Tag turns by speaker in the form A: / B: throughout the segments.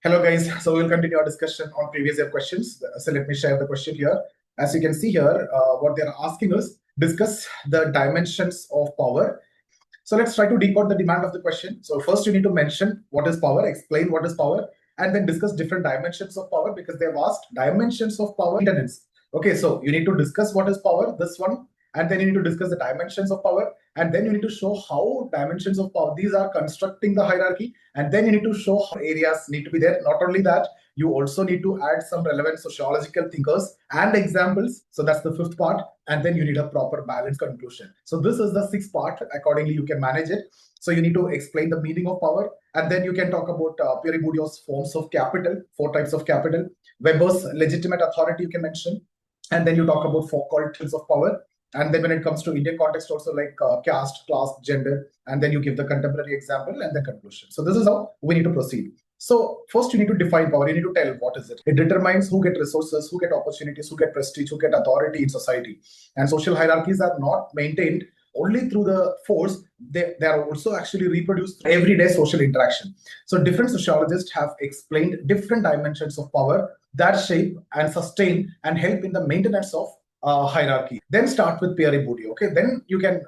A: Hello guys, so we'll continue our discussion on previous year questions. So let me share the question here. As you can see here, what they're asking us, discuss the dimensions of power. So let's try to decode the demand of the question. So first you need to mention what is power, explain what is power, and then discuss different dimensions of power because they've asked dimensions of power maintenance. Okay, so you need to discuss what is power, this one, and then you need to discuss the dimensions of power, and then you need to show how dimensions of power, these are constructing the hierarchy, and then you need to show how areas need to be there. Not only that, you also need to add some relevant sociological thinkers and examples. So that's the fifth part. And then you need a proper balanced conclusion. So this is the sixth part. Accordingly, you can manage it. So you need to explain the meaning of power. And then you can talk about Bourdieu's forms of capital, 4 types of capital. Weber's legitimate authority you can mention. And then you talk about Foucault types of power. And then when it comes to Indian context, also like caste, class, gender, and then you give the contemporary example and the conclusion. So this is how we need to proceed. So first you need to define power. You need to tell what is it. It determines who get resources, who get opportunities, who get prestige, who get authority in society. And social hierarchies are not maintained only through the force. They are also actually reproduced through everyday social interaction. So different sociologists have explained different dimensions of power that shape and sustain and help in the maintenance of hierarchy. Then start with Bourdieu. Okay, then you can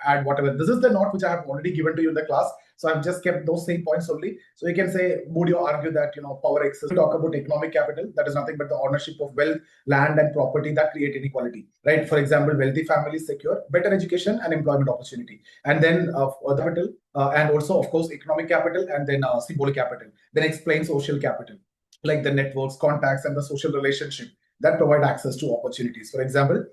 A: add whatever. This is the note which I have already given to you in the class. So I've just kept those same points only. So you can say Bourdieu argued that power exists. We talk about economic capital. That is nothing but the ownership of wealth, land, and property that create inequality. Right. For example, wealthy families secure better education and employment opportunity. And then capital and also of course economic capital and then symbolic capital. Then explain social capital like the networks, contacts, and the social relationship that provide access to opportunities. For example,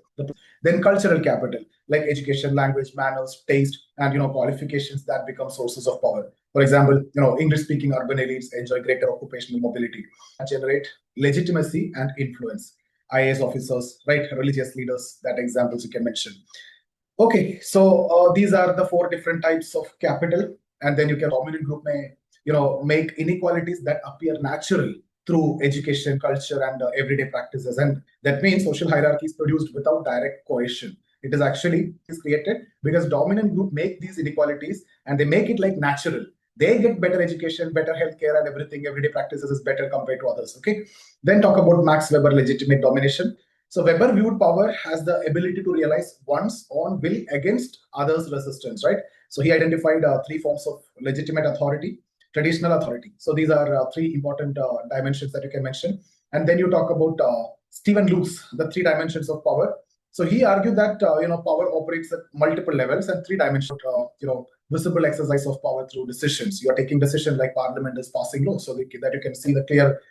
A: then cultural capital like education, language, manners, taste, and qualifications that become sources of power. For example, English-speaking urban elites enjoy greater occupational mobility and generate legitimacy and influence. IAS officers, right, religious leaders, that examples you can mention. Okay, so these are the 4 different types of capital, and then you can dominant group may make inequalities that appear natural through education, culture, and everyday practices. And that means social hierarchy is produced without direct coercion. It is actually created because dominant group make these inequalities and they make it like natural. They get better education, better healthcare, and everything. Everyday practices is better compared to others. Okay. Then talk about Max Weber legitimate domination. So Weber viewed power as the ability to realize one's own will against others' resistance, right? So he identified 3 forms of legitimate authority. Traditional authority. So these are 3 important dimensions that you can mention. And then you talk about Stephen Luke's, the 3 dimensions of power. So he argued that power operates at multiple levels and 3 dimensions. Visible exercise of power through decisions. You are taking decision like Parliament is passing laws, so that you can see the clear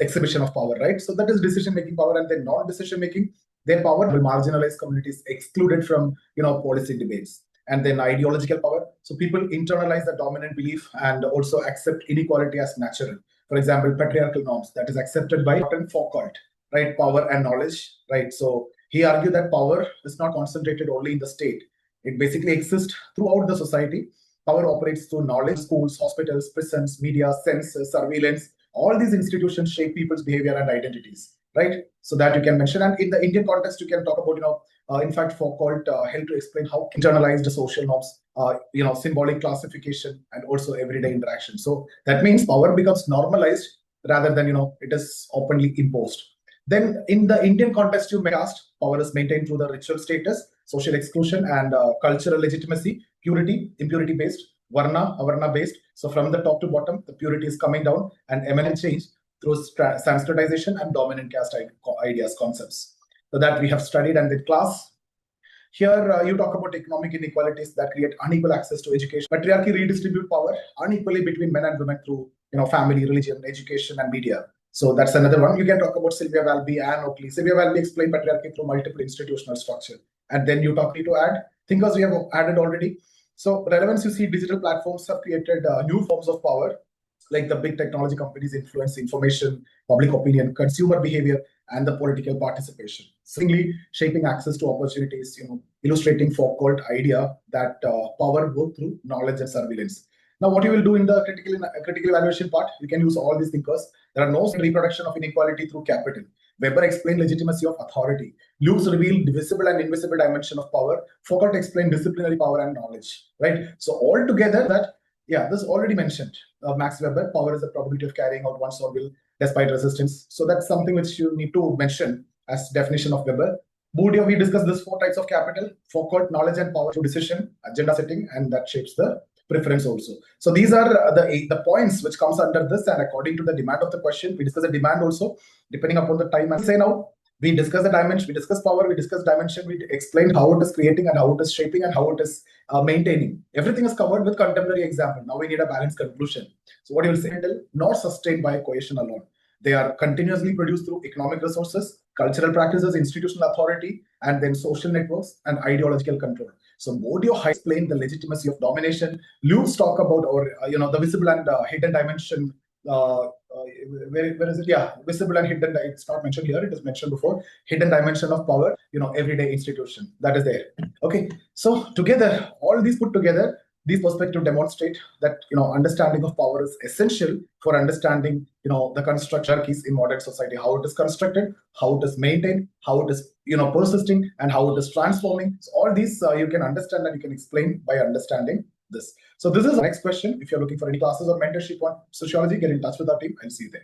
A: exhibition of power, right? So that is decision-making power, and then non-decision-making. Their power will marginalize communities excluded from policy debates. And then ideological power. So people internalize the dominant belief and also accept inequality as natural. For example, patriarchal norms that is accepted by Foucault, right? Power and knowledge, right? So he argued that power is not concentrated only in the state. It basically exists throughout the society. Power operates through knowledge, schools, hospitals, prisons, media, census, surveillance. All these institutions shape people's behavior and identities, right? So that you can mention. And in the Indian context, you can talk about, in fact, Foucault helped to explain how internalized social norms, symbolic classification, and also everyday interaction. So that means power becomes normalized rather than, it is openly imposed. Then in the Indian context, you may ask, power is maintained through the ritual status, social exclusion, and cultural legitimacy, purity, impurity-based, varna, avarna-based. So from the top to bottom, the purity is coming down and eminent change through standardization and dominant caste ideas, concepts. So that we have studied. And the class here you talk about economic inequalities that create unequal access to education. Patriarchy redistribute power unequally between men and women through family, religion, education, and media. So that's another one. You can talk about Sylvia Valby and Oakley. Sylvia Valby explained patriarchy through multiple institutional structure. And then you talk to add thinkers we have added already. So relevance, you see digital platforms have created new forms of power, like the big technology companies influence information, public opinion, consumer behavior, and the political participation. Similarly, shaping access to opportunities, illustrating Foucault idea that power both through knowledge and surveillance. Now, what you will do in the critical evaluation part, you can use all these thinkers. There are no reproduction of inequality through capital. Weber explained legitimacy of authority. Luke's revealed visible and invisible dimension of power. Foucault explained disciplinary power and knowledge, right? So altogether that Yeah, this is already mentioned. Max Weber, power is the probability of carrying out one's own will despite resistance. So that's something which you need to mention as definition of Weber. Bourdieu, we discussed this 4 types of capital. Foucault, knowledge and power through decision, agenda setting, and that shapes the preference also. So these are the points which comes under this, and according to the demand of the question, we discuss the demand also, depending upon the time. And say now, we discuss the dimension, we discuss power, we discuss dimension, we explained how it is creating and how it is shaping and how it is maintaining. Everything is covered with contemporary example. Now we need a balanced conclusion. So what you will say, not sustained by coercion alone. They are continuously produced through economic resources, cultural practices, institutional authority, and then social networks and ideological control. So Bourdieu explained the legitimacy of domination. Lewis talk about, or the visible and hidden dimension. Where is it? Yeah, visible and hidden. It's not mentioned here. It is mentioned before. Hidden dimension of power. Everyday institution that is there. Okay. So together, all these put together, these perspectives demonstrate that understanding of power is essential for understanding the construct hierarchies in modern society, how it is constructed, how it is maintained, how it is persisting, and how it is transforming. So all these you can understand and you can explain by understanding this. So this is the next question. If you're looking for any classes or mentorship on sociology, get in touch with our team and see you there.